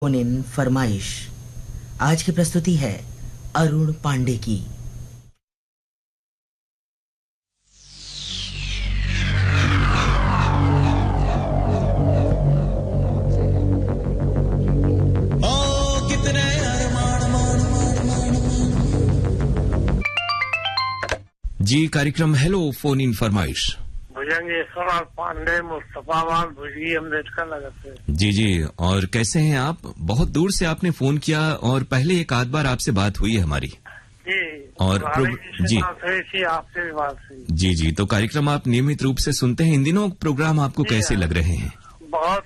Phone in फरमाइश। आज की प्रस्तुति है अरुण पांडे की। जी, कार्यक्रम हेलो फोन इन फरमाइश। भुजंगेश्वर पांडे मुस्तफाबाद भुजगी अम्बेडकर नगर से। जी जी, और कैसे हैं आप? बहुत दूर से आपने फोन किया और पहले एक आध बार आपसे बात हुई है हमारी। जी, और जी बात हुई थी, आपसे भी बात हुई। जी जी, तो कार्यक्रम आप नियमित रूप से सुनते हैं। इन दिनों प्रोग्राम आपको कैसे लग रहे हैं? बहुत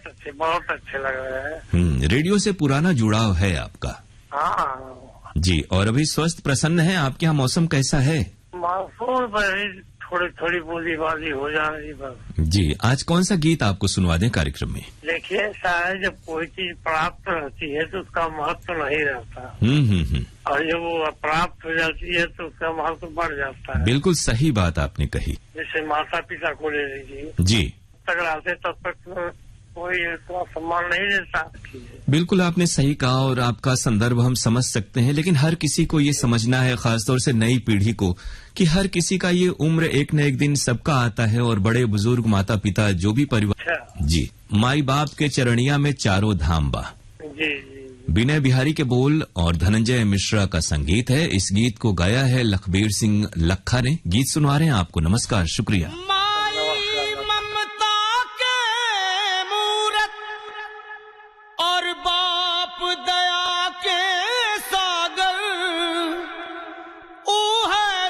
अच्छे लग रहे हैं। रेडियो से पुराना जुड़ाव है आपका। हाँ जी, और अभी स्वस्थ प्रसन्न है? आपके यहाँ मौसम कैसा है? मानसून पर ही थोड़ी बूंदीबांदी हो जा रही बस। जी, आज कौन सा गीत आपको सुनवा दें कार्यक्रम में? देखिए, शायद जब कोई चीज प्राप्त रहती है तो उसका महत्व नहीं रहता, और जब वो अप्राप्त हो जाती है तो उसका महत्व बढ़ जाता है। बिल्कुल सही बात आपने कही। जैसे माता पिता को ले लीजिए, जी, तक रहते तब तक कोई इतना सम्मान नहीं देता। बिल्कुल आपने सही कहा और आपका संदर्भ हम समझ सकते हैं, लेकिन हर किसी को ये समझना है, खासतौर से नई पीढ़ी को, कि हर किसी का ये उम्र एक न एक दिन सबका आता है। और बड़े बुजुर्ग, माता पिता, जो भी परिवार, जी, माई बाप के चरणिया में चारों धाम बा। जी। विनय बिहारी के बोल और धनंजय मिश्रा का संगीत है। इस गीत को गाया है लखबीर सिंह लखा ने। गीत सुनवा रहे हैं आपको। नमस्कार, शुक्रिया।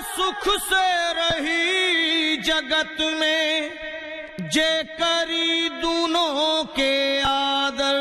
सुख से रही जगत में जे करी दूनों के आदर।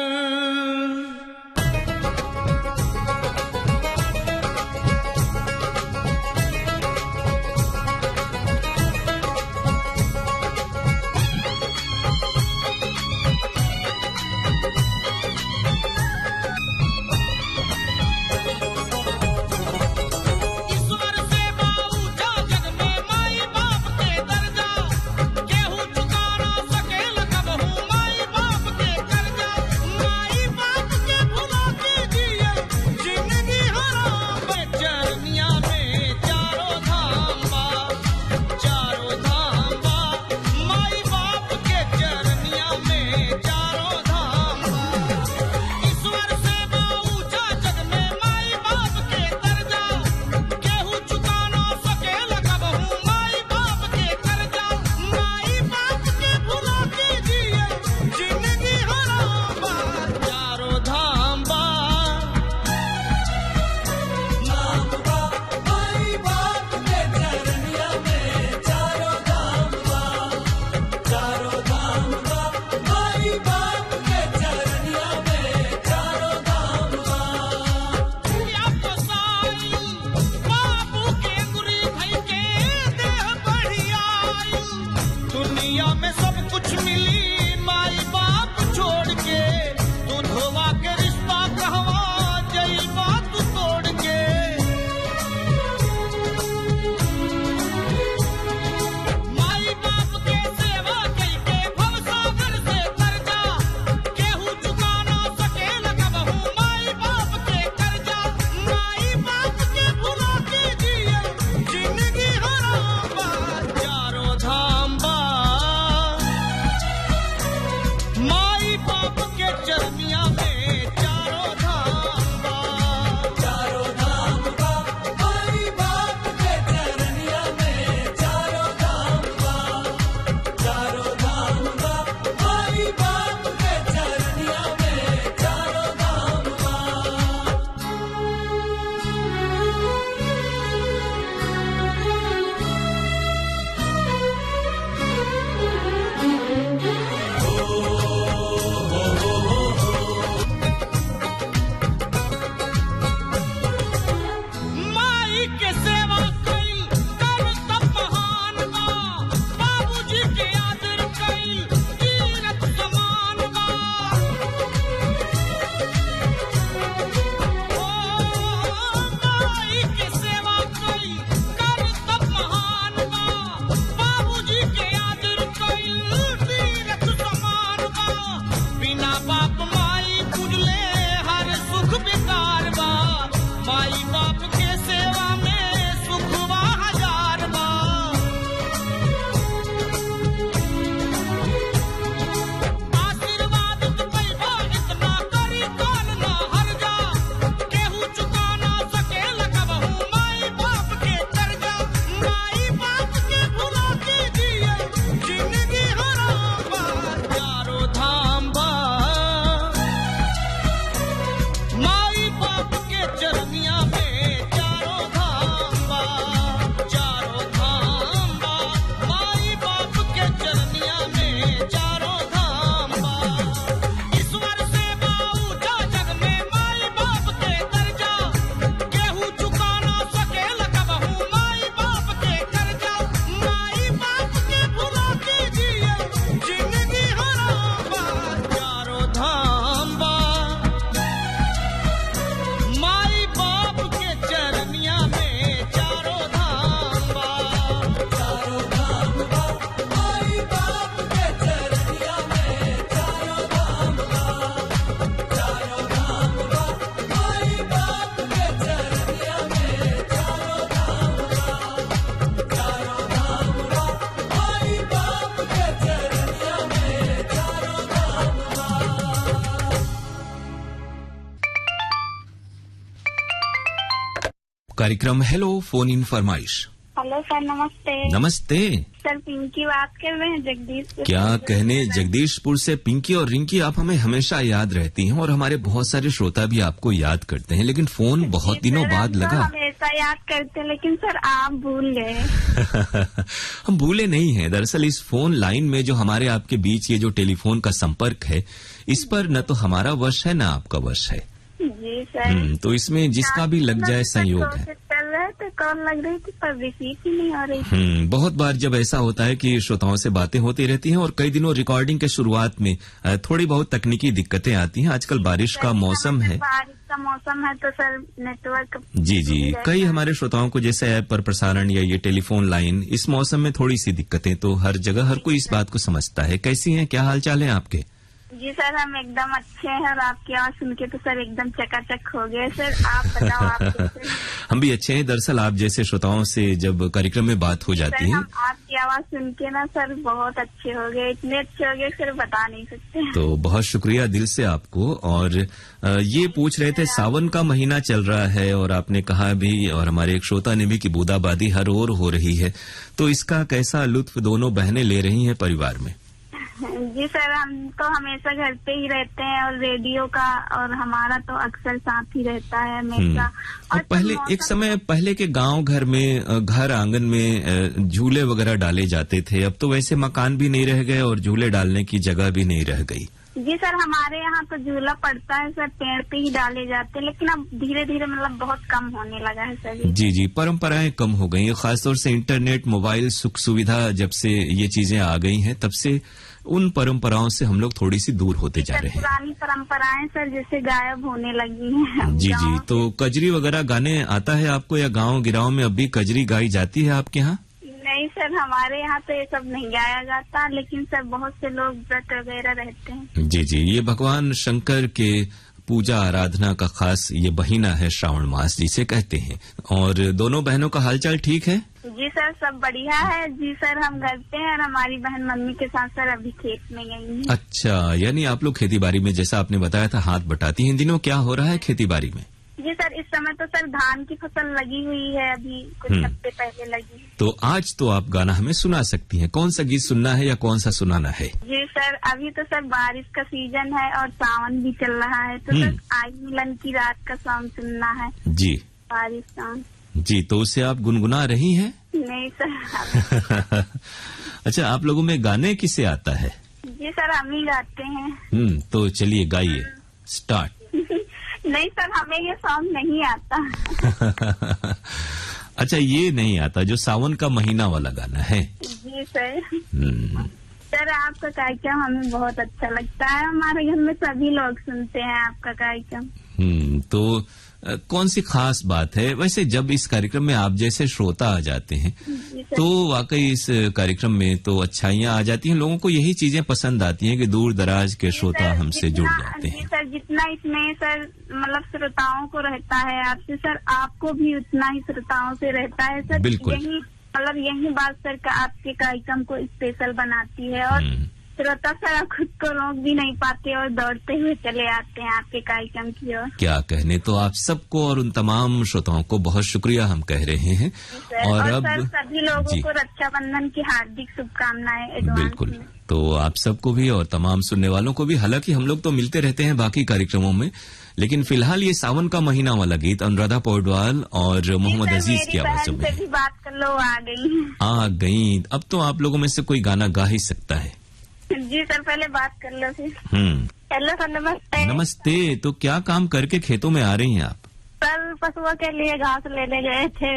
कार्यक्रम हेलो फोन इन फरमाइश। हेलो सर, नमस्ते। नमस्ते सर, पिंकी बात कर रहे हैं जगदीशपुर। क्या कहने, जगदीशपुर से पिंकी। और रिंकी, आप हमें हमेशा याद रहती हैं और हमारे बहुत सारे श्रोता भी आपको याद करते हैं, लेकिन फोन बहुत दिनों बाद लगा। हमेशा याद करते हैं, लेकिन सर आप भूल गए। हम भूले नहीं हैं। दरअसल इस फोन लाइन में जो हमारे आपके बीच ये जो टेलीफोन का संपर्क है, इस पर न तो हमारा वश है न आपका वश है। जी सर। तो इसमें जिसका भी लग जाए संयोग है। चल रहे थे, कॉल लग रही थी पर रिसीव ही नहीं हो रही थी। बहुत बार जब ऐसा होता है कि श्रोताओं से बातें होती रहती हैं और कई दिनों रिकॉर्डिंग के शुरुआत में थोड़ी बहुत तकनीकी दिक्कतें आती हैं। आजकल बारिश का मौसम है, बारिश का मौसम है तो सर नेटवर्क। जी कई हमारे श्रोताओं को जैसे ऐप पर प्रसारण या ये टेलीफोन लाइन, इस मौसम में थोड़ी सी दिक्कतें तो हर जगह, हर कोई इस बात को समझता है। कैसी हैं, क्या हाल चाल है आपके? जी सर, हम एकदम अच्छे हैं और आपकी आवाज सुन के तो सर एकदम चकाचक हो गए। सर आप बताओ, आप कैसे? हम भी अच्छे हैं। दरअसल आप जैसे श्रोताओं से जब कार्यक्रम में बात हो जाती है, आपकी आवाज सुन के ना सर बहुत अच्छे हो गए, इतने अच्छे हो गए सर बता नहीं सकते। तो बहुत शुक्रिया दिल से आपको। और ये पूछ रहे थे, सावन का महीना चल रहा है और आपने कहा भी और हमारे एक श्रोता ने भी कि बूंदाबांदी हर ओर हो रही है, तो इसका कैसा लुत्फ दोनों बहनें ले रही हैं परिवार में? जी सर, हम तो हमेशा घर पे ही रहते हैं और रेडियो का और हमारा तो अक्सर साथ ही रहता है हमेशा। और पहले एक समय पहले के गांव घर में घर आंगन में झूले वगैरह डाले जाते थे, अब तो वैसे मकान भी नहीं रह गए और झूले डालने की जगह भी नहीं रह गई। जी सर, हमारे यहाँ तो झूला पड़ता है सर, पेड़ पे ही डाले जाते हैं, लेकिन अब धीरे धीरे मतलब बहुत कम होने लगा है सर। जी परंपराएं कम हो गई हैं, खासतौर से इंटरनेट, मोबाइल, सुख सुविधा जब से ये चीजें आ गई हैं, तब से उन परंपराओं से हम लोग थोड़ी सी दूर होते जा रहे हैं। पुरानी परंपराएं सर जैसे गायब होने लगी हैं। जी तो कजरी वगैरह गाने आता है आपको, या गाँव गिराव में अब भी कजरी गाई जाती है आपके यहाँ? नहीं सर, हमारे यहाँ तो ये सब नहीं गाया जाता, लेकिन सर बहुत से लोग व्रत वगैरह रहते हैं। जी ये भगवान शंकर के पूजा आराधना का खास ये महीना है, श्रावण मास जिसे कहते हैं। और दोनों बहनों का हालचाल ठीक है? जी सर, सब बढ़िया है। जी सर, हम घर पे हैं और हमारी बहन मम्मी के साथ सर अभी खेत में गई है। अच्छा, यानी आप लोग खेती बाड़ी में, जैसा आपने बताया था, हाथ बटाती हैं। इन दिनों क्या हो रहा है खेती बाड़ी में? जी सर, इस समय तो सर धान की फसल लगी हुई है, अभी कुछ हफ्ते पहले लगी। तो आज तो आप गाना हमें सुना सकती हैं। कौन सा गीत सुनना है या कौन सा सुनाना है? जी सर, अभी तो सर बारिश का सीजन है और सावन भी चल रहा है, तो सर आई मिलन की रात का सॉन्ग सुनना है। जी बारिश सॉन्ग। जी, तो उसे आप गुनगुना रही हैं? नहीं सर। अच्छा, आप लोगों में गाने किसे आता है? जी सर, हम ही गाते हैं। तो चलिए गाइए, स्टार्ट। नहीं सर, हमें ये सॉन्ग नहीं आता। अच्छा, ये नहीं आता जो सावन का महीना वाला गाना है? जी सर। सर, आपका कार्यक्रम हमें बहुत अच्छा लगता है, हमारे घर में सभी लोग सुनते हैं आपका कार्यक्रम। तो कौन सी खास बात है वैसे जब इस कार्यक्रम में आप जैसे श्रोता आ जाते हैं, तो वाकई इस कार्यक्रम में तो अच्छाइयाँ आ जाती हैं, लोगों को यही चीजें पसंद आती हैं कि दूर दराज के श्रोता हमसे जुड़ जाते हैं। सर, जितना इसमें सर मतलब श्रोताओं को रहता है आपसे, सर आपको भी उतना ही श्रोताओं से रहता है सर। बिल्कुल, यही बात सर का आपके कार्यक्रम को स्पेशल बनाती है। और श्रोता सर खुद को रोक भी नहीं पाते और दौड़ते हुए चले आते हैं आपके कार्यक्रम की ओर। क्या कहने, तो आप सबको और उन तमाम श्रोताओं को बहुत शुक्रिया हम कह रहे हैं। और अब सर सभी लोगों को रक्षाबंधन की हार्दिक शुभकामनाएं एडवांस। बिल्कुल, तो आप सबको भी और तमाम सुनने वालों को भी। हालांकि हम लोग तो मिलते रहते हैं बाकी कार्यक्रमों में, लेकिन फिलहाल ये सावन का महीना वाला गीत अनुराधा पौडवाल और मोहम्मद अजीज की आवाजों में। भी बात कर लो, आ गई। अब तो आप लोगों में से कोई गाना गा ही सकता है। जी सर, पहले बात कर लो फिर। हेलो सर, नमस्ते। नमस्ते। तो क्या काम करके खेतों में आ रही हैं आप? सर, पशुओं के लिए घास लेने गए थे।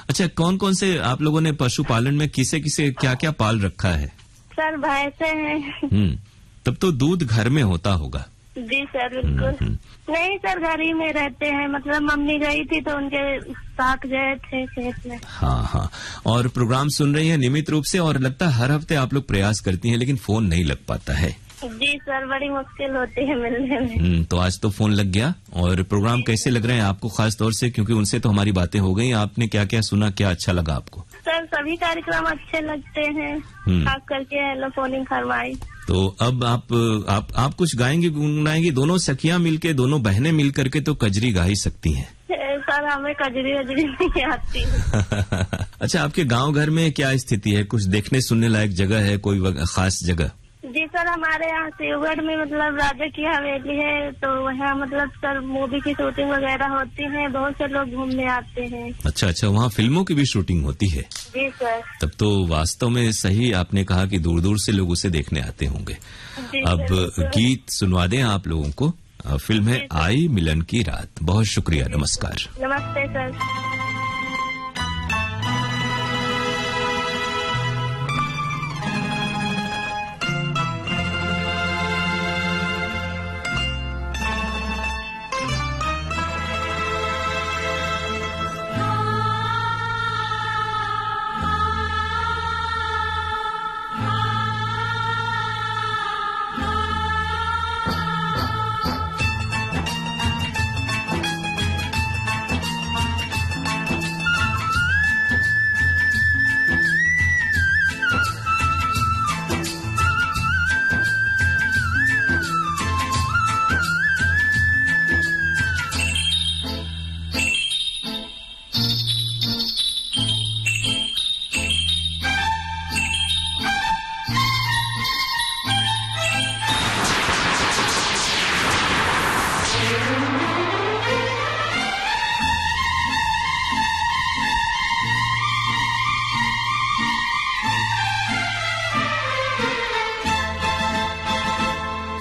अच्छा, कौन कौन से आप लोगों ने पशुपालन में किसे किसे क्या क्या पाल रखा है? सर, भैंसे हैं। तब तो दूध घर में होता होगा। जी सर, बिल्कुल। नहीं सर, घर ही में रहते हैं, मतलब मम्मी गई थी तो उनके साथ गए थे खेत में। हाँ, और प्रोग्राम सुन रही हैं नियमित रूप से, और लगता है हर हफ्ते आप लोग प्रयास करती हैं, लेकिन फोन नहीं लग पाता है। जी सर, बड़ी मुश्किल होती है मिलने में। तो आज तो फोन लग गया। और प्रोग्राम कैसे लग रहे हैं आपको, खास तौर से क्योंकि उनसे तो हमारी बातें हो गई, आपने क्या क्या सुना, क्या अच्छा लगा आपको? सर, सभी कार्यक्रम अच्छे लगते हैं, खास करके हेलो फोन इन फरमाइश। तो अब आप कुछ गाएंगी, गुनगुनाएंगी? दोनों सखियां मिलके, दोनों बहनें मिल करके तो कजरी गा ही सकती हैं। सर, और हमें कजरी वजरी नहीं आती। अच्छा, आपके गांव घर में क्या स्थिति है? कुछ देखने सुनने लायक जगह है, कोई खास जगह? जी सर, हमारे यहाँ शिवगढ़ में मतलब राजा की हवेली है, तो वहाँ मतलब सर मूवी की शूटिंग वगैरह होती है, बहुत से लोग घूमने आते हैं। अच्छा अच्छा, वहाँ फिल्मों की भी शूटिंग होती है? जी सर। तब तो वास्तव में सही आपने कहा कि दूर दूर से लोग उसे देखने आते होंगे। अब गीत सुनवा दें आप लोगों को। फिल्म है आई मिलन की रात। बहुत शुक्रिया, नमस्कार। नमस्ते सर।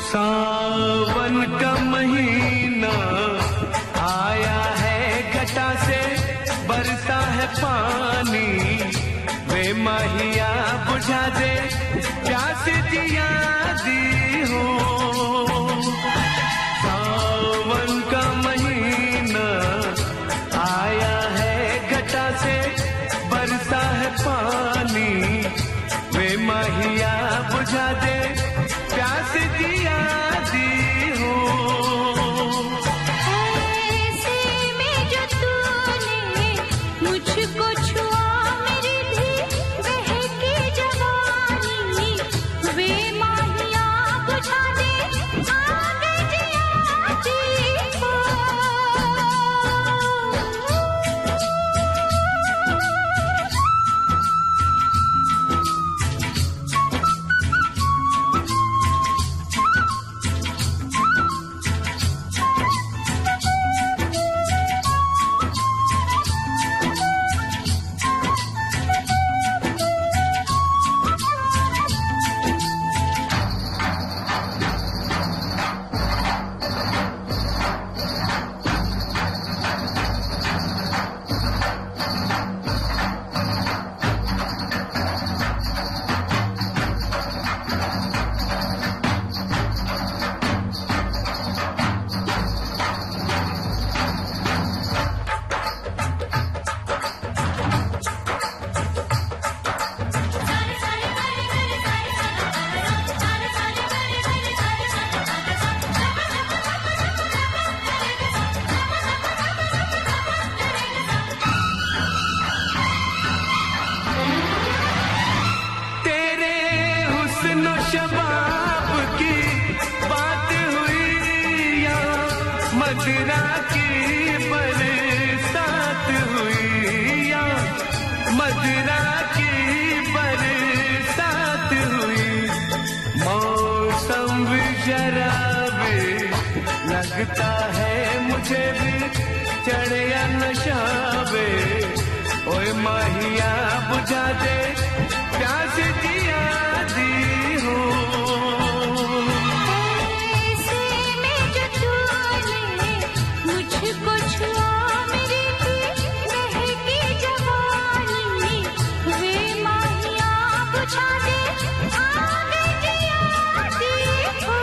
सावन का महीना आया है, घटा से बरसा है पानी, वे माहिया बुझा दे प्यास दिया दी हो। सावन का महीना आया है, घटा से बरसा है पानी, वे माहिया बुझा दे प्यास दिया दी हो। ऐसे में जो तूने मुझको छुआ, मेरी भी बहकी जवानी, वे माहिया बुझा दे आगे जिया दी हो। शबाब की बात हुई या मदिरा की बरसात हुई, या मदिरा की बरसात हुई। मौसम भी शराबी लगता है मुझे भी, चढ़े या नशा वे ओए माहिया बुझा दे प्यास दिया दी हो। ऐसे में जो तूने मुझको छुआ, मेरी भी बहकी जवानी, वे माहिया बुझा दे आगे जिया दी हो।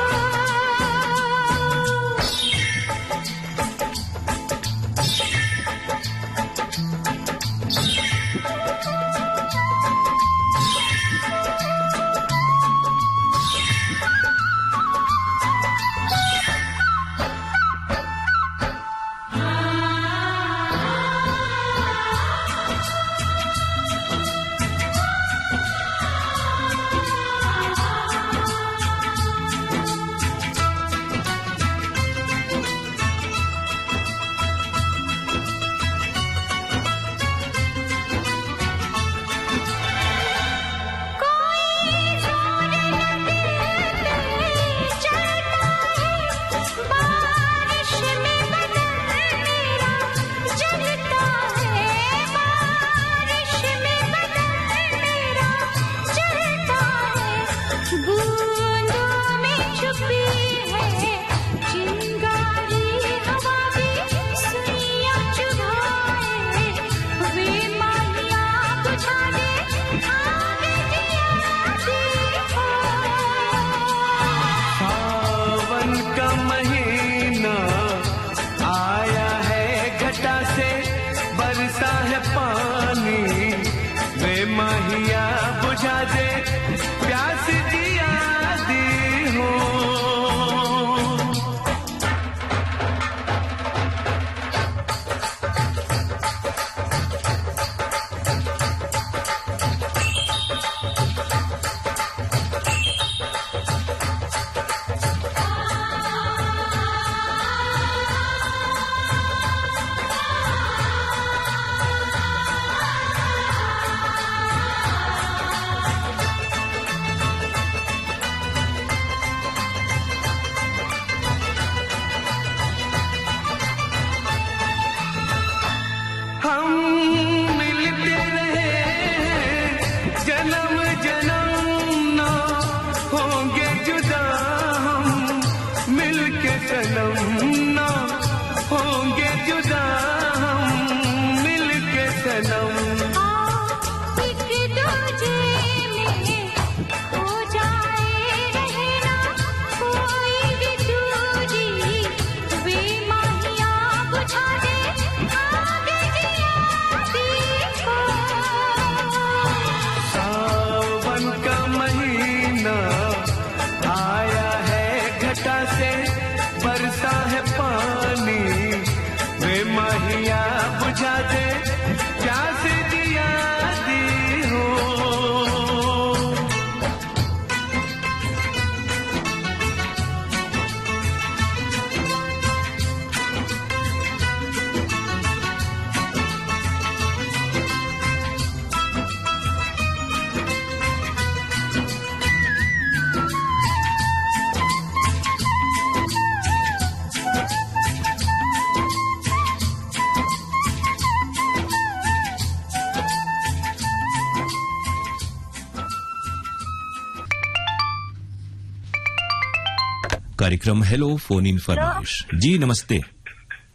कार्यक्रम हेलो फोन इन फरमाइश। जी नमस्ते।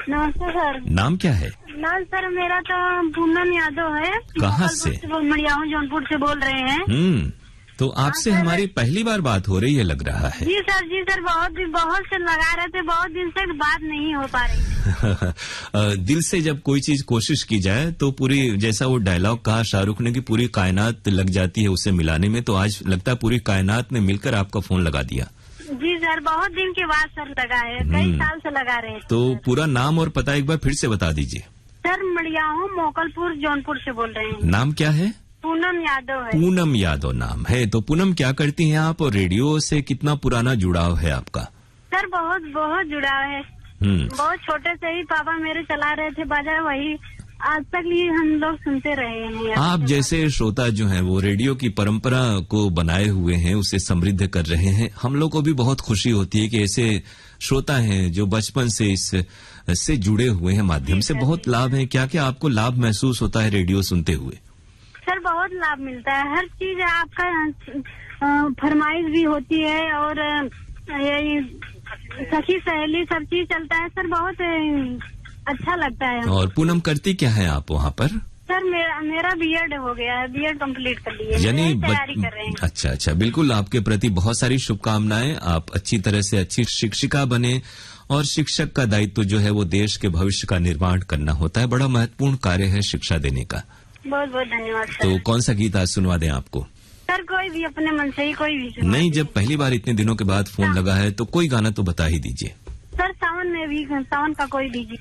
नमस्ते सर। नाम क्या है? नाम सर मेरा तो पूनम यादव है। कहाँ से? मड़िया हूँ, जौनपुर से बोल रहे हैं। तो आपसे हमारी पहली बार बात हो रही है लग रहा है। जी सर बहुत से लगा रहे थे, बहुत दिन से बात नहीं हो पा रही। दिल से जब कोई चीज कोशिश की जाए तो पूरी, जैसा वो डायलॉग कहा शाहरुख ने कि पूरी कायनात लग जाती है उसे मिलाने में, तो आज लगता है पूरी कायनात ने मिलकर आपका फोन लगा दिया। जी सर, बहुत दिन के बाद सर लगा है, कई साल से लगा रहे हैं। तो पूरा नाम और पता एक बार फिर से बता दीजिए। सर मड़िया हूँ, मोकलपुर जौनपुर से बोल रहे हैं। नाम क्या है? पूनम यादव है। पूनम यादव नाम है। तो पूनम क्या करती हैं आप, और रेडियो से कितना पुराना जुड़ाव है आपका? सर बहुत जुड़ाव है। बहुत छोटे से ही पापा मेरे चला रहे थे बाजा, वही आज तक ही हम लोग सुनते रहे हैं। आप जैसे श्रोता जो हैं वो रेडियो की परंपरा को बनाए हुए हैं, उसे समृद्ध कर रहे हैं। हम लोग को भी बहुत खुशी होती है कि ऐसे श्रोता हैं जो बचपन से इससे जुड़े हुए हैं, माध्यम से बहुत लाभ है। क्या क्या आपको लाभ महसूस होता है रेडियो सुनते हुए? सर बहुत लाभ मिलता है, हर चीज आपका फरमाइश भी होती है और ये सखी सहेली सब चीज चलता है सर, बहुत अच्छा लगता है। और पूनम करती क्या है आप वहाँ पर? सर मेरा बीएड हो गया है, बीएड कंप्लीट कर लिया है, यानी तैयारी कर रहे हैं। अच्छा, बिल्कुल आपके प्रति बहुत सारी शुभकामनाएं। आप अच्छी तरह से अच्छी शिक्षिका बने, और शिक्षक का दायित्व जो है वो देश के भविष्य का निर्माण करना होता है। बड़ा महत्वपूर्ण कार्य है शिक्षा देने का। बहुत धन्यवाद सर। तो कौन सा गीत आज सुनवा दें आपको? सर कोई भी, अपने मन से ही कोई भी। नहीं, जब पहली बार इतने दिनों के बाद फोन लगा है तो कोई गाना तो बता ही दीजिए। सर सावन में भी, सावन का कोई दीजिए।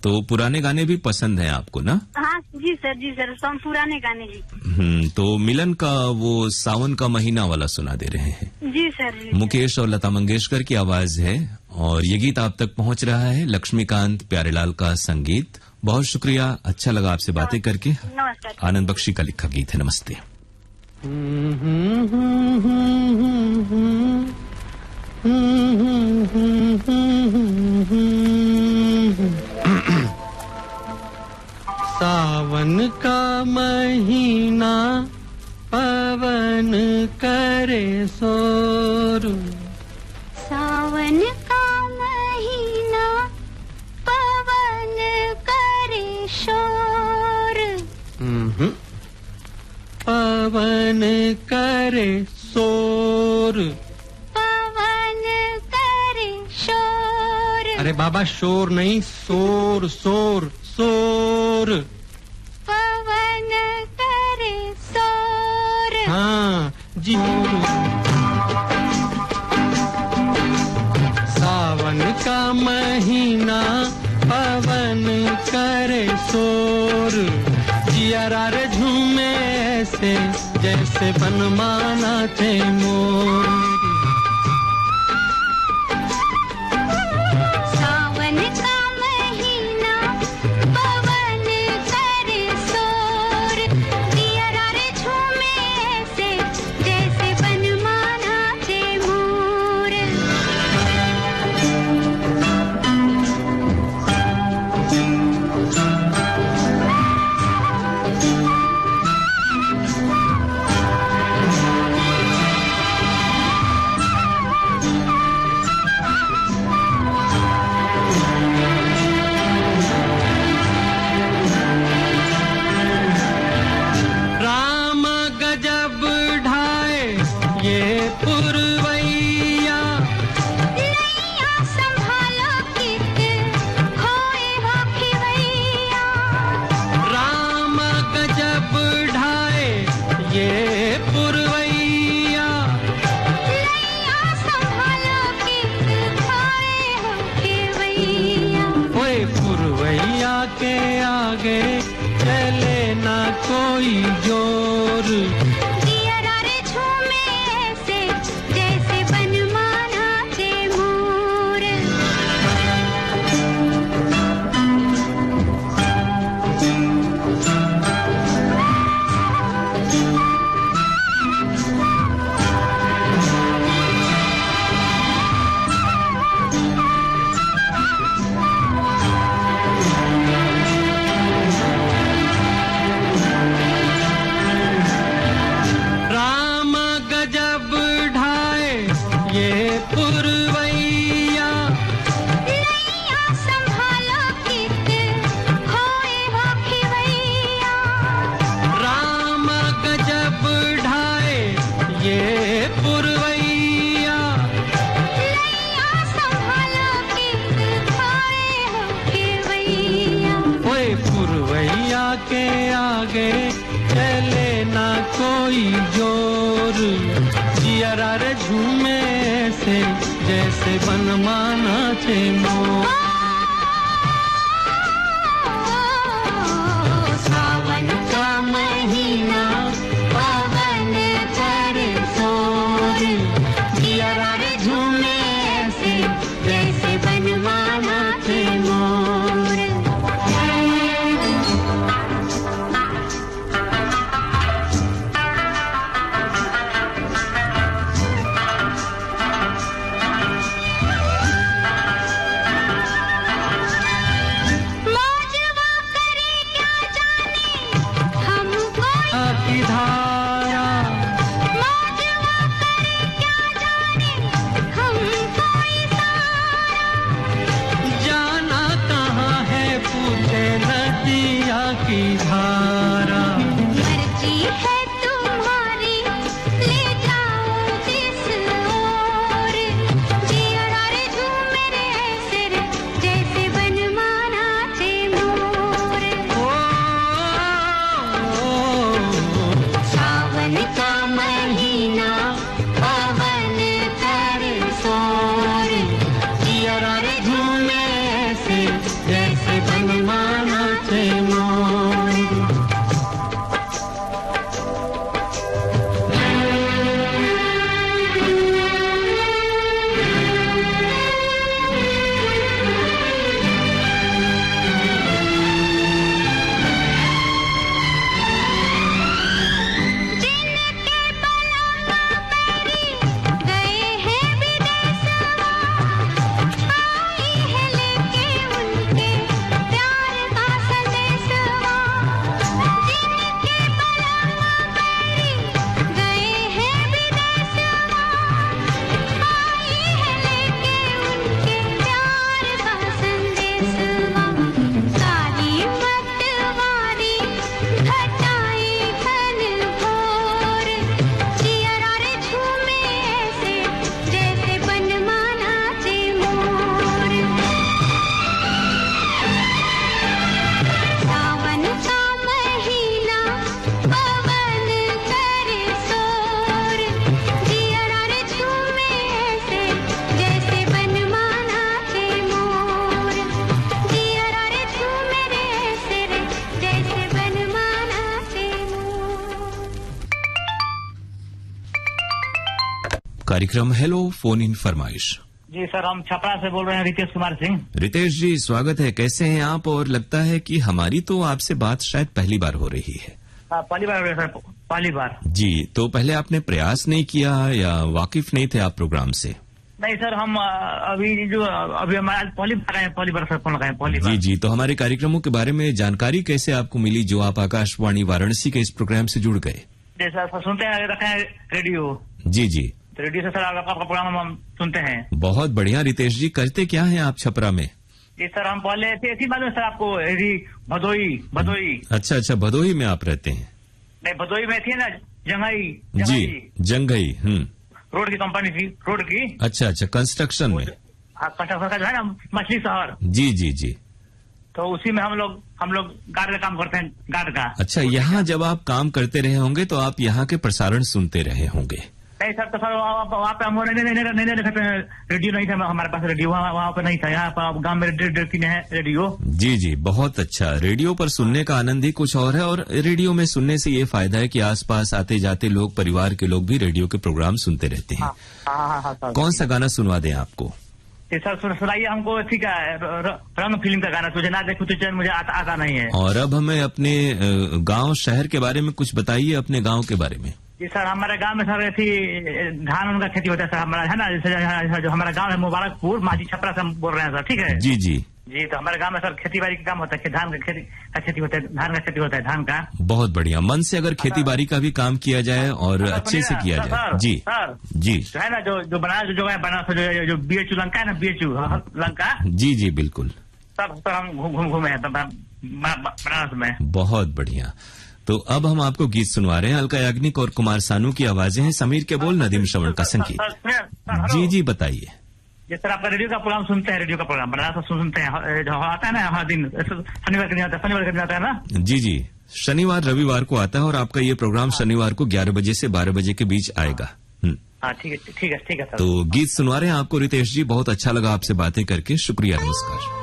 तो पुराने गाने भी पसंद है आपको ना? हाँ जी सर पुराने गाने भी। तो मिलन का वो सावन का महीना वाला सुना दे रहे हैं। जी सर। मुकेश और लता मंगेशकर की आवाज है, और ये गीत आप तक पहुंच रहा है लक्ष्मीकांत प्यारेलाल का संगीत। बहुत शुक्रिया, अच्छा लगा आपसे बातें करके। नमस्कार। आनंद बख्शी का लिखा गीत है। नमस्ते। सावन का महीना पवन करे शोर, सावन का महीना पवन करे शोर, पवन करे शोर, पवन करे शोर। अरे बाबा शोर नहीं, शोर शोर शोर। पवन करे शोर। हाँ जी। सावन का महीना पवन करे शोर, जियरा रे झूमे ऐसे जैसे बनमाना थे मोर। सावन का महीना पवन करे शोर, जियरा रे झूमे ऐसे जैसे बनमाना थे मोर। राम गजब ढाए ये पुरवैया, नैया संभालो कित खोए हो खिवैया। राम गजब ढाए ये पुरवैया, नैया संभालो कित खोए हो खिवैया। ओए पुरवैया के आगे चले ना कोई जोर। जियरा रे झूमे ऐसे जैसे बनमाना थे मोर। कोई जोर, जियरा रे झूमे से जैसे बनमाना थे मोर। सावन का महीना पवन करे शोर, जियरा रे झूमे से जैसे बनमाना थे मोर। कार्यक्रम हेलो फोन इन फरमाइश। जी सर, हम छपरा से बोल रहे हैं, रितेश कुमार सिंह। रितेश जी स्वागत है, कैसे हैं आप? और लगता है कि हमारी तो आपसे बात शायद पहली बार हो रही है। पहली बार हो रही है सर, पहली बार। जी, तो पहले आपने प्रयास नहीं किया या वाकिफ नहीं थे आप प्रोग्राम से? नहीं सर, हम अभी हमारा पहली बार सर फोन लगाए, पहली बार। जी जी, तो हमारे कार्यक्रमों के बारे में जानकारी कैसे आपको मिली जो आप आकाशवाणी वाराणसी के इस प्रोग्राम से जुड़ गए? जी सर, सुनते हैं, रखे हैं रेडियो। जी जी, रेडियो से सर आपका प्रोग्राम हम सुनते हैं। बहुत बढ़िया। रितेश जी, करते क्या हैं आप छपरा में? जी सर, हम पहले ऐसी मालूम सर आपको, भदोई। अच्छा, भदोही में आप रहते हैं? नहीं, भदोई में थी ना, जंगई। जी, जंगई। रोड की कंपनी थी, रोड की। अच्छा, कंस्ट्रक्शन में। हाँ, कंस्ट्रक्शन का जो है ना, मछली शहर। जी जी जी, तो उसी में हम लोग गार्ड का काम करते हैं, गार्ड का। अच्छा, यहाँ जब आप काम करते रहे होंगे तो आप यहाँ के प्रसारण सुनते रहे होंगे? नहीं सर, तो सर वहाँ पे हम नहीं देखते हैं, रेडियो नहीं था हमारे पास, रेडियो वहाँ पे नहीं था। यहाँ पर गाँव में रेडियो। जी जी, बहुत अच्छा। रेडियो पर सुनने का आनंद ही कुछ और है, और रेडियो में सुनने से ये फायदा है कि आसपास आते जाते लोग, परिवार के लोग भी रेडियो के प्रोग्राम सुनते रहते हैं। हाँ, कौन सा गाना सुनवा दें आपको? सर सुनाइए हमको, ठीक है, रंग फिल्म का गाना, तुझे ना देखूं तो चैन मुझे आता नहीं है। और अब हमें अपने गांव शहर के बारे में कुछ बताइए, अपने गांव के बारे में। जी सर, हमारे गांव में सर ऐसी धान उनका खेती होता है सर, हमारा है ना, जैसे जो हमारा गांव है मुबारकपुर, माझी छपरा से हम बोल रहे हैं सर, ठीक है। जी जी जी, तो हमारे गांव में सर खेती बाड़ी का काम होता है, धान का खेती होता है, धान का खेती होता है, धान का। बहुत बढ़िया। मन से अगर खेती बाड़ी का भी काम किया जाए और अच्छे से किया जाए। जी सर, जी, जो है ना, जो बनारस जो BHU लंका है ना, BHU लंका। जी जी, बिल्कुल। सर हम घूमे हैं बनारस में। बहुत बढ़िया। तो अब हम आपको गीत सुनवा रहे हैं। अलका याग्निक और कुमार सानू की आवाजें हैं, समीर के बोल, नदीम श्रवण का संगीत। जी जी, बताइए। जिस तरह आपका रेडियो का प्रोग्राम सुनते हैं, रेडियो का प्रोग्राम बनारस सुनते हैं, जो आता है ना हर दिन, शनिवार के दिन आता है ना। जी जी, शनिवार रविवार को आता है और आपका ये प्रोग्राम शनिवार को 11 बजे से 12 बजे के बीच आएगा। हाँ ठीक है सर। तो गीत सुनवा रहे हैं आपको रितेश जी, बहुत अच्छा लगा आपसे बातें करके, शुक्रिया, नमस्कार।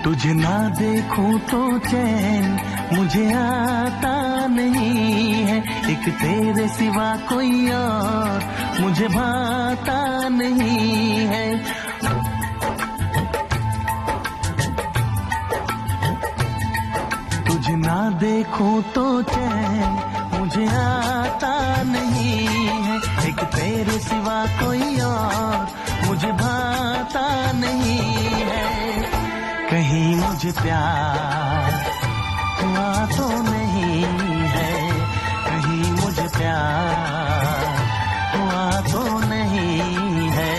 तुझे ना देखूं तो चैन मुझे आता नहीं है, एक तेरे सिवा कोई और मुझे भाता नहीं है। तुझे ना देखूं तो चैन मुझे आता नहीं है, एक तेरे सिवा कोई और मुझे भाता नहीं है। कहीं मुझे प्यार हुआ तो नहीं है, कहीं मुझे प्यार हुआ तो नहीं है।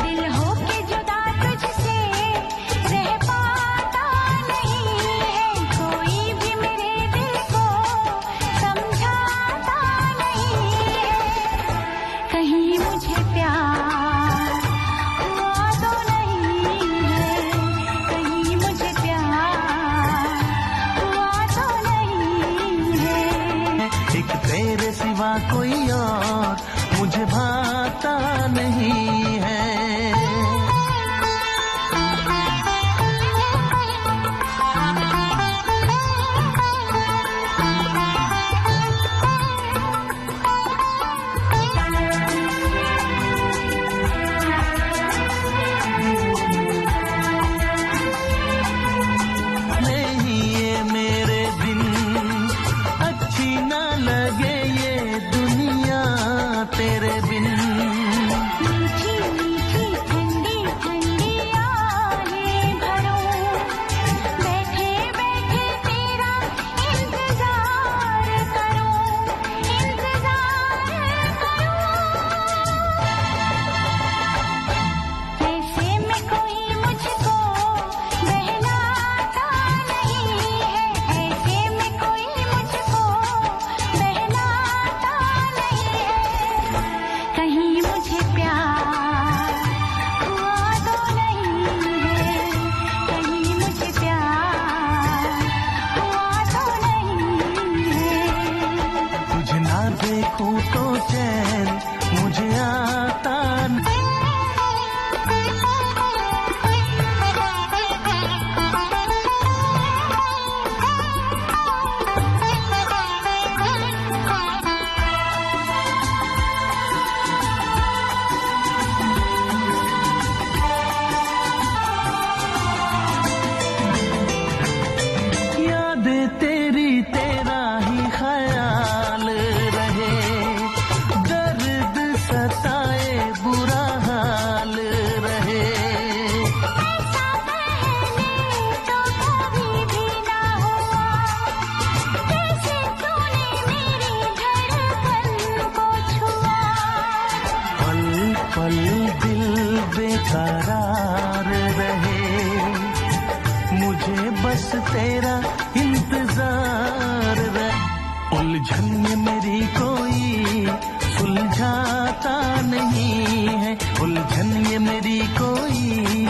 दिल हो के जुदा तुझसे रह पाता नहीं है, कोई भी मेरे दिल को समझाता नहीं है। कहीं मुझे प्यार हुआ तो नहीं है, कहीं मुझे प्यार हुआ तो नहीं है। एक तेरे सिवा कोई और मुझे भाता नहीं है। नहीं ये मेरे दिन अच्छी ना लगे ये दुनिया तेरे बिन। मीठी मीठी ठंडी ठंडी आहें भरूं, बैठे बैठे तेरा इंतजार करूं, इंतजार करूं। ऐसे में कोई मुझको बहलाता नहीं है, ऐसे में कोई मुझको बहलाता नहीं है। कहीं मुझे प्यार हुआ तो नहीं है, कहीं मुझे प्यार हुआ तो नहीं है। तुझे ना देखूं तो चैन मुझे आता नहीं। यादें तेरी तेरा ही ख्याल रहे, दर्द सताए बुरा हाल रहे। ऐसा पहले तो कभी भी ना हुआ, कैसे तूने मेरी धड़कन को छुआ। पल पल दिल बेकरार रहे, मुझे बस तेरा इंतजार रहे। उलझन में मेरी कोई सुलझाता नहीं है, उलझन ये मेरी कोई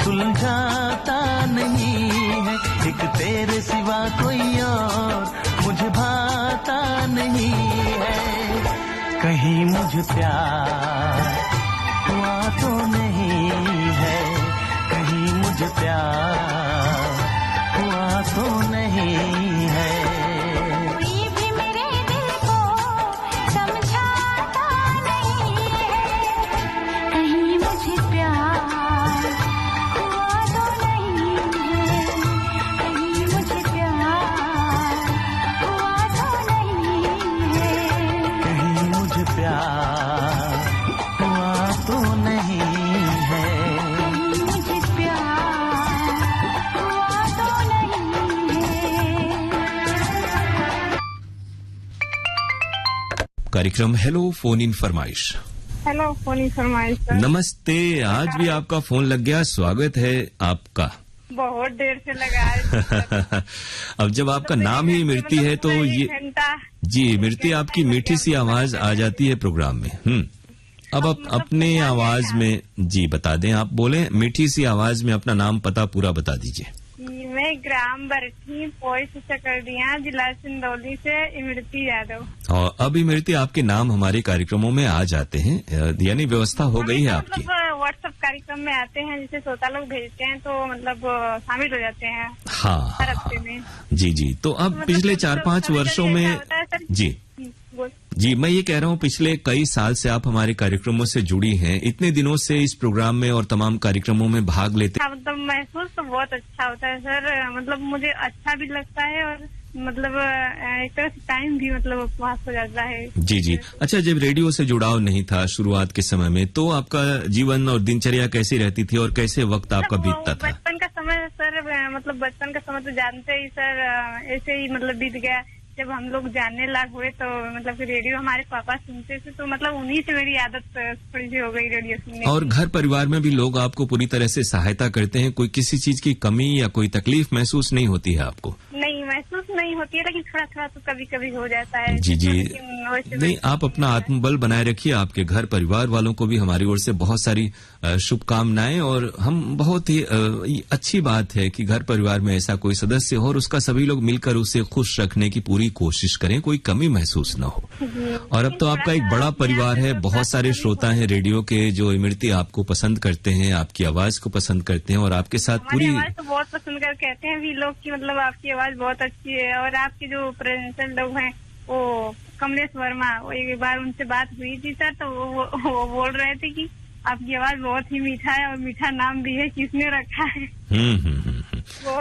सुलझाता नहीं है। एक तेरे सिवा कोई और मुझे भाता नहीं है। कहीं मुझे प्यार हुआ तो नहीं है, कहीं मुझे प्यार हुआ तो नहीं है। कार्यक्रम हेलो फोन इन फरमाइश। हेलो, फोन फरमाइश सर। नमस्ते, आज भी आपका फोन लग गया, स्वागत है आपका। बहुत देर से लगा है। अब जब आपका नाम ही इमरती है तो ये जी इमरती, आपकी मीठी सी आवाज आ जाती है प्रोग्राम में। अब आप अपने आवाज में जी बता दें, आप बोले मीठी सी आवाज में अपना नाम पता पूरा बता दीजिए। मैं ग्राम बरठी, पोस्ट चकरदिया, जिला सिंदौली से इमरती यादव। और अब इमरती, आपके नाम हमारे कार्यक्रमों में आ जाते हैं, यानी व्यवस्था हो गई है आपकी। मतलब व्हाट्सएप कार्यक्रम में आते हैं, जिसे श्रोता लोग भेजते हैं तो मतलब शामिल हो जाते हैं। हाँ, हर हफ्ते में। जी तो अब पिछले 4-5 वर्षों में जी मैं ये कह रहा हूँ, पिछले कई साल से आप हमारे कार्यक्रमों से जुड़ी हैं, इतने दिनों से इस प्रोग्राम में और तमाम कार्यक्रमों में भाग लेते हैं। मतलब महसूस तो बहुत अच्छा होता है सर, मतलब मुझे अच्छा भी लगता है और मतलब एक तरह से टाइम भी मतलब पास हो जाता है। जी अच्छा, जब रेडियो से जुड़ाव नहीं था शुरुआत के समय में, तो आपका जीवन और दिनचर्या कैसी रहती थी और कैसे वक्त आपका बीतता था? बचपन का समय सर, मतलब बचपन का समय तो जानते ही सर, ऐसे ही मतलब बीत गया। जब हम लोग जानने लायक हुए तो मतलब रेडियो हमारे पापा सुनते थे, तो मतलब उन्हीं से मेरी आदत थोड़ी सी हो गई रेडियो सुनने। और घर परिवार में भी लोग आपको पूरी तरह से सहायता करते हैं, कोई किसी चीज की कमी या कोई तकलीफ महसूस नहीं होती है आपको? नहीं, महसूस नहीं होती है, लेकिन थोड़ा थोड़ा तो कभी कभी हो जाता है। जी नहीं, आप अपना आत्मबल बनाए रखिए। आपके घर परिवार वालों को भी हमारी ओर से बहुत सारी शुभकामनाएं, और हम बहुत ही अच्छी बात है कि घर परिवार में ऐसा कोई सदस्य हो और उसका सभी लोग मिलकर उसे खुश रखने की पूरी कोशिश करें, कोई कमी महसूस न हो। और अब तो आपका एक बड़ा परिवार है, बहुत सारे श्रोता हैं रेडियो के जो इमरती आपको पसंद करते हैं, आपकी आवाज को पसंद करते हैं और आपके साथ पूरी आवाज तो बहुत पसंद कर कहते हैं भी लोग की, मतलब आपकी आवाज बहुत अच्छी है। और आपके जो प्रेजेंटर लोग हैं वो कमलेश वर्मा, वो एक बार उनसे बात हुई थी सर, तो वो बोल रहे थे कि आपकी आवाज बहुत ही मीठा है और मीठा नाम भी है, किसने रखा है।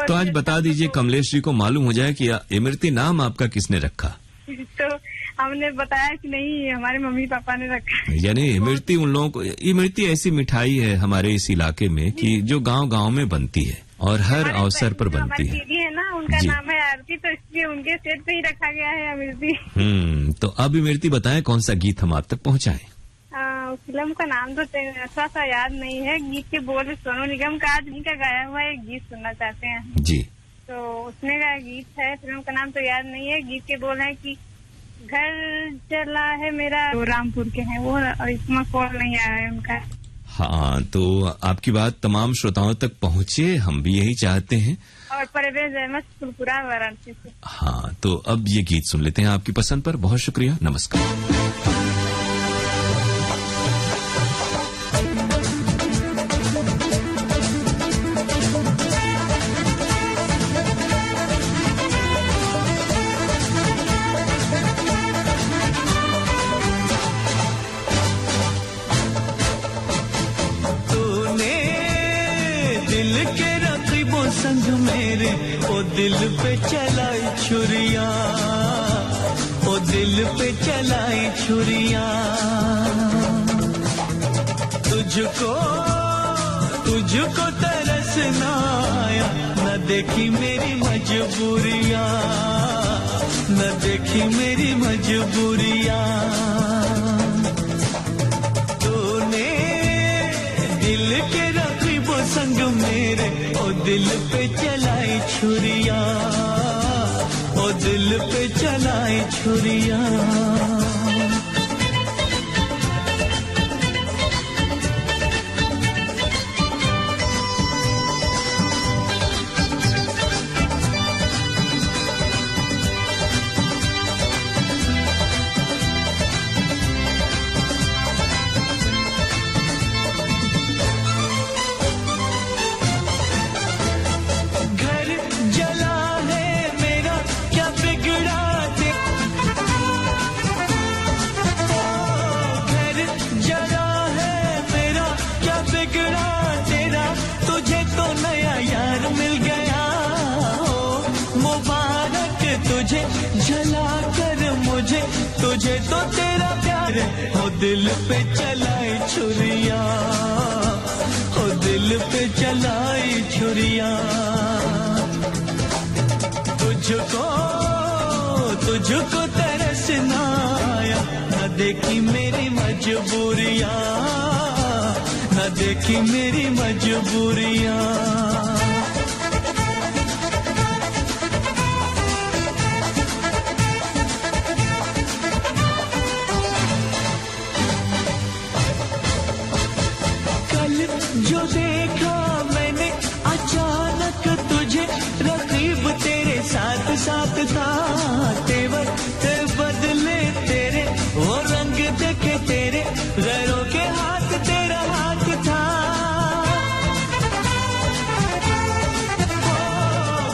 तो आज बता दीजिए, कमलेश जी को मालूम हो जाए कि इमरती नाम आपका किसने रखा? तो हमने बताया कि नहीं, हमारे मम्मी पापा ने रखा। यानी इमरती उन लोगों को, इमरती ऐसी मिठाई है हमारे इस इलाके में कि जो गांव-गांव में बनती है और हर अवसर पर बनती है। दीदी है ना, उनका नाम है आरती, तो इसलिए उनके सेट पे ही रखा गया है इमरती। तो अब इमरती बताएं, कौन सा गीत हम आप तक पहुँचाएं? फिल्म का नाम तो थोड़ा सा याद नहीं है, गीत के बोल सोनू निगम का आज का गाया हुआ एक गीत सुनना चाहते हैं जी। तो उसने का गीत है, फिल्म का नाम तो याद नहीं है। गीत के बोल है कि घर चला है मेरा, तो रामपुर के हैं वो, और इसमें कॉल नहीं आया है उनका। हाँ, तो आपकी बात तमाम श्रोताओं तक पहुँचे, हम भी यही चाहते हैं। और परवेज अहमद फुलपुरा वाराणसी से। हाँ, तो अब ये गीत सुन लेते हैं आपकी पसंद पर। बहुत शुक्रिया, नमस्कार। दिल पे चलाई छुरिया, ओ दिल पे चलाई छुरिया, तुझको तरस ना आया, न देखी मेरी मजबूरियां, न देखी मेरी मजबूरियां। तूने दिल के रखी वो संग मेरे, ओ दिल पे चलाई छुरिया, ओ दिल पे चलाई छुरिया। तुझे तो तेरा प्यार हो दिल पे चलाई छुरिया, हो दिल पे चलाई छुरिया। तुझको तरस ना आया, न देखी मेरी मजबूरियां, न देखी मेरी मजबूरियां। जो देखा मैंने अचानक तुझे, रकीब तेरे साथ साथ था, तेवर ते बदले तेरे, वो रंग देखे तेरे, गैरों के हाथ तेरा हाथ था।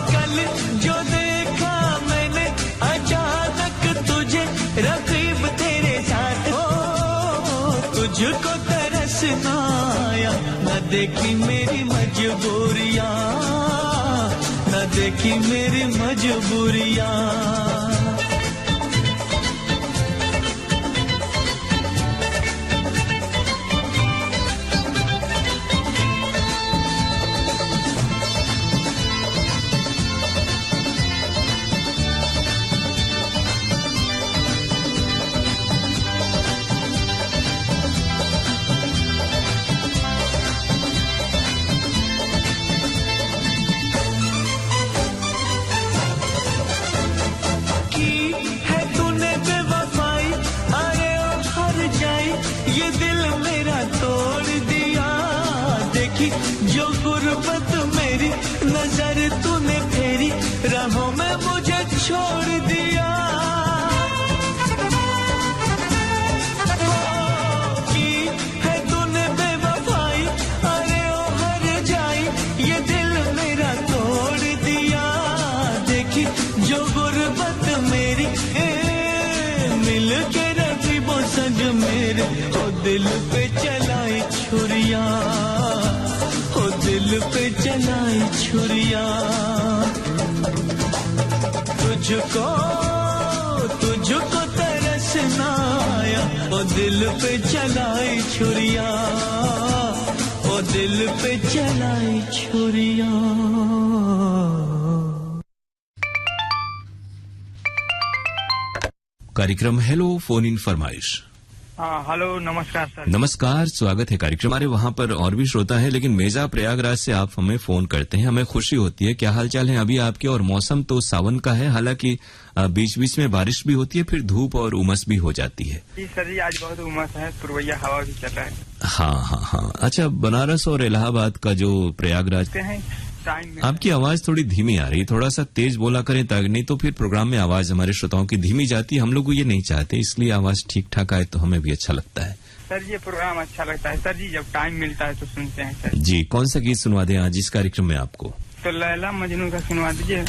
कल जो देखा मैंने अचानक तुझे, रकीब तेरे साथ, तुझको तरस ना आया, न देखी मेरी मजबूरियां, न देखी मेरी मजबूरियां। जो गुर्बत मेरी नजर तूने फेरी, राहों में मुझे छोड़ दिया। की है तूने बेवफाई, अरे ओ हर जाई, ये दिल मेरा तोड़ दिया। देखी जो गुर्बत मेरी, मिल के रकीबों संग मेरे, ओ दिल पे चलाई छुरियां, दिल पे चलाई छुरियां। तुझको तुझको तरस ना आया, ओ दिल पे चलाई छुरियां, ओ दिल पे चलाई छुरियां। कार्यक्रम हेलो फोन इन फरमाइश। हेलो, नमस्कार सर। नमस्कार, स्वागत है कार्यक्रम। हमारे वहाँ पर और भी श्रोता है, लेकिन मेजा प्रयागराज से आप हमें फोन करते हैं, हमें खुशी होती है। क्या हालचाल है अभी आपके? और मौसम तो सावन का है, हालांकि बीच बीच में बारिश भी होती है, फिर धूप और उमस भी हो जाती है। जी सर जी, आज बहुत उमस है, पूर्वैया हवा भी चल रहा है। हाँ हाँ हाँ। अच्छा, बनारस और इलाहाबाद का जो प्रयागराज है, आपकी आवाज थोड़ी धीमी आ रही है, थोड़ा सा तेज बोला करें, ताकि नहीं तो फिर प्रोग्राम में आवाज हमारे श्रोताओं की धीमी जाती है। हम लोग ये नहीं चाहते, इसलिए आवाज ठीक ठाक आए तो हमें भी अच्छा लगता है। सर ये प्रोग्राम अच्छा लगता है सर जी, जब टाइम मिलता है तो सुनते हैं सर जी। कौन सा गीत सुनवा दें आज इस कार्यक्रम में आपको? तो लैला मजनू का सुनवा दीजिए।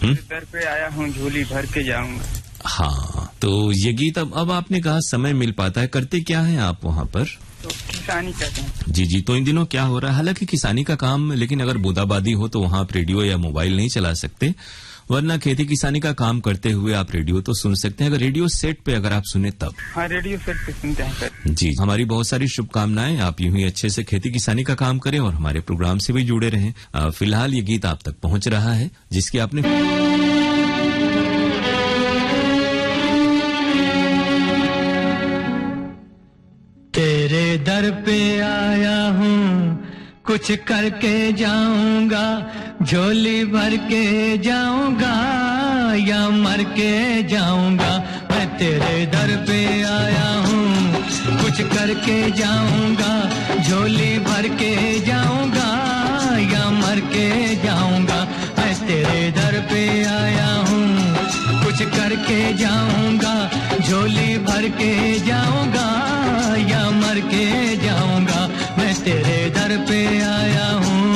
दर पे आया हूँ झोली भर के जाऊंगा। हाँ, तो ये गीत अब आपने कहा समय मिल पाता है, करते क्या है आप वहाँ पर? तो किसानी करते हैं। जी जी। तो इन दिनों क्या हो रहा है? हालांकि किसानी का काम, लेकिन अगर बूंदाबांदी हो तो वहाँ आप रेडियो या मोबाइल नहीं चला सकते, वरना खेती किसानी का काम करते हुए आप रेडियो तो सुन सकते हैं, अगर रेडियो सेट पे अगर आप सुने तब। हाँ, रेडियो सेट पे सुनते हैं सर। जी, हमारी बहुत सारी शुभकामनाएं, आप यूं ही अच्छे से खेती किसानी का काम करें और हमारे प्रोग्राम से भी जुड़े रहें। फिलहाल ये गीत आप तक पहुंच रहा है, जिसकी आपने तेरे दर पे आया हूँ, कुछ करके जाऊंगा, झोली भर के जाऊंगा या मर के जाऊंगा। मैं तेरे दर पे आया हूँ, कुछ करके जाऊंगा, झोली भर के जाऊंगा या मर के जाऊंगा। मैं तेरे दर पे आया हूँ, कुछ करके जाऊंगा, झोली भर के जाऊंगा या मर के जाऊंगा। मैं तेरे दर पे आया हूँ।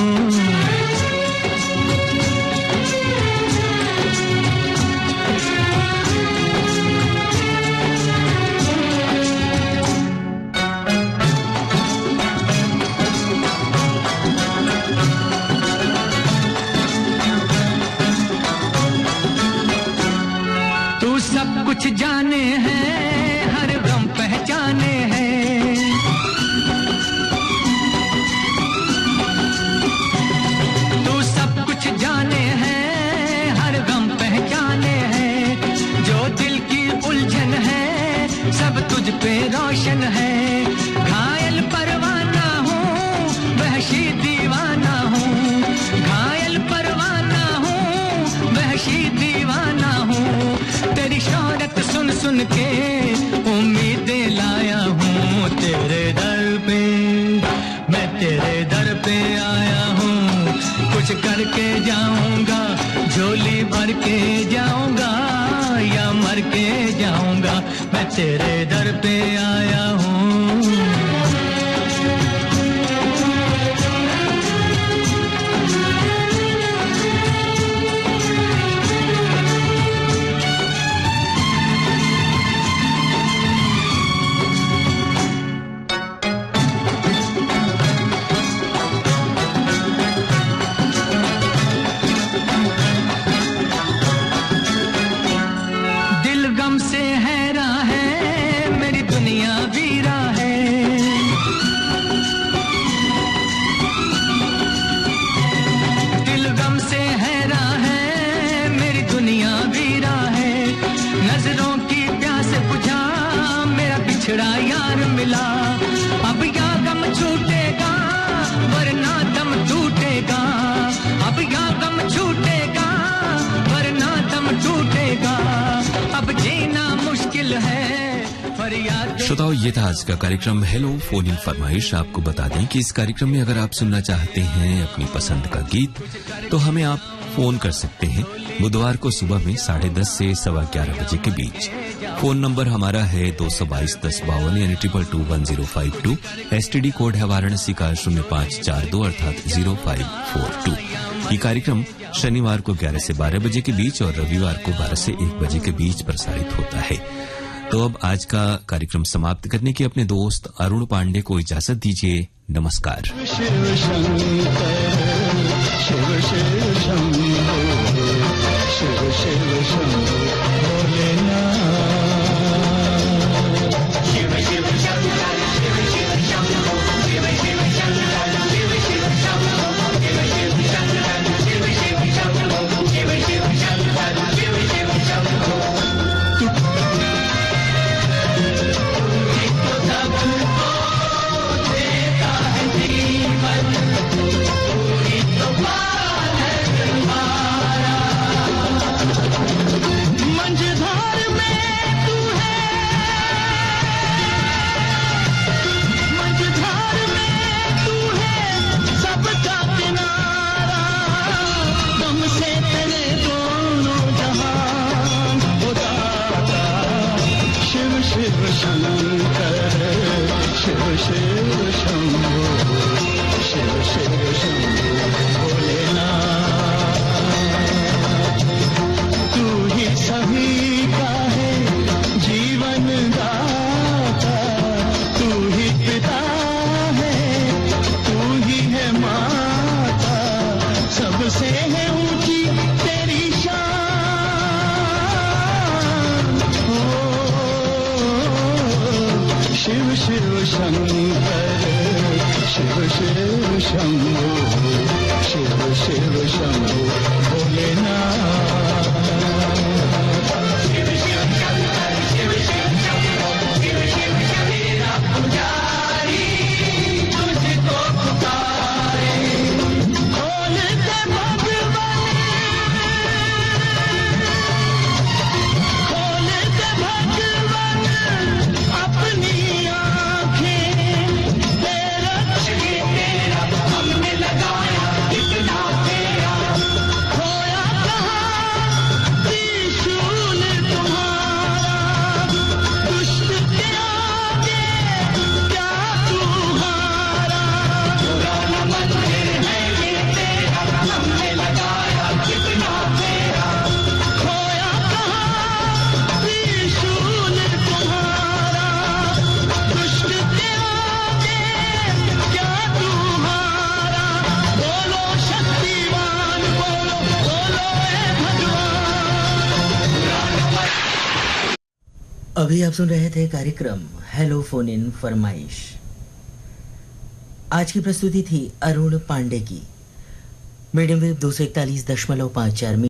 तू सब कुछ जाने हैं, हर गम पहचाने हैं। जाने हैं, हर गम पहचाने हैं। जो दिल की उलझन है, सब तुझ पे गुलशन है, घायल परवाना हूँ, वहशी दीवाना हूँ, घायल परवाना हूँ, वहशी दीवाना हूँ, तेरी शोहरत सुन सुन के उम्मीदें लाया हूँ, तेरे दर पे, मैं तेरे दर पे आया हूँ, कुछ करके जाऊंगा, झोली भर के जाऊंगा या मर के जाऊंगा, मैं तेरे दर पे आया हूँ। यार मिला, अब या गम छूटेगा वरना दम टूटेगा, अब या गम छूटेगा वरना दम टूटेगा, अब जीना मुश्किल है फरियाद। श्रोताओ, ये था आज का कार्यक्रम हेलो फोन इन फरमाइश। आपको बता दें कि इस कार्यक्रम में अगर आप सुनना चाहते हैं अपनी पसंद का गीत तो हमें आप फोन कर सकते हैं बुधवार को सुबह में 10:30 से 11:15 बजे के बीच। फोन नंबर हमारा है 222-1052 यानी 222052। एसटीडी कोड है वाराणसी का 0542 अर्थात 0542। ये कार्यक्रम शनिवार को 11 से 12 बजे के बीच और रविवार को 12 से 1 बजे के बीच प्रसारित होता है। तो अब आज का कार्यक्रम समाप्त करने की अपने दोस्त अरुण पांडे को इजाजत दीजिए। नमस्कार। शिव शिव शंभो भोलेनाथ, शिव शिव शंकर, शिव शिव शंभो, शिव शिव शंकर, शिव शिव शंभो, शिव शिव शंकर, शिव शिव शंभो, शिव शिव शंकर, शिव शिव शंभो। देता है जीवन पूरी तो बात है तुम्हारा, मंझधार में तू है, मंझधार में तू है सबका किनारा, दम से तेरे दोनों जहान उदाता, शिव शिव शंकर, शिव शिव शंभो, शिव शिव शंभो भोलेनाथ, तू ही सभी का है जीवन दाता, तू ही पिता है, तू ही है माता, सबसे है ऊंची तेरी शान, शिव शिव शंकर, शिव शिव शंभो, शिव शिव शंभो भोलेनाथ, शिव शिव शंकर, शिव शिव शंभो, शिव शिव तेरा पुजारी तुझको पुकारे, खोल दे भगवान, खोल दे भगवान अपनी आंखें, तेरा तेरा हमने लगाया इतना तेरा, खोया कहाँ त्रिशूल तुम्हारा, दुष्ट के आगे क्या तू हारा, पुराना मंदिर है ये तेरा, हमने लगाया इतना तेरा, खोया कहाँ त्रिशूल तुम्हारा, दुष्ट के आगे क्या तू हारा, बोलो शक्तिमान, बोलो बोलो ए भगवान। अभी आप सुन रहे थे कार्यक्रम हेलो फोन इन फरमाइश। आज की प्रस्तुति थी अरुण पांडे की। Medium wave 241.54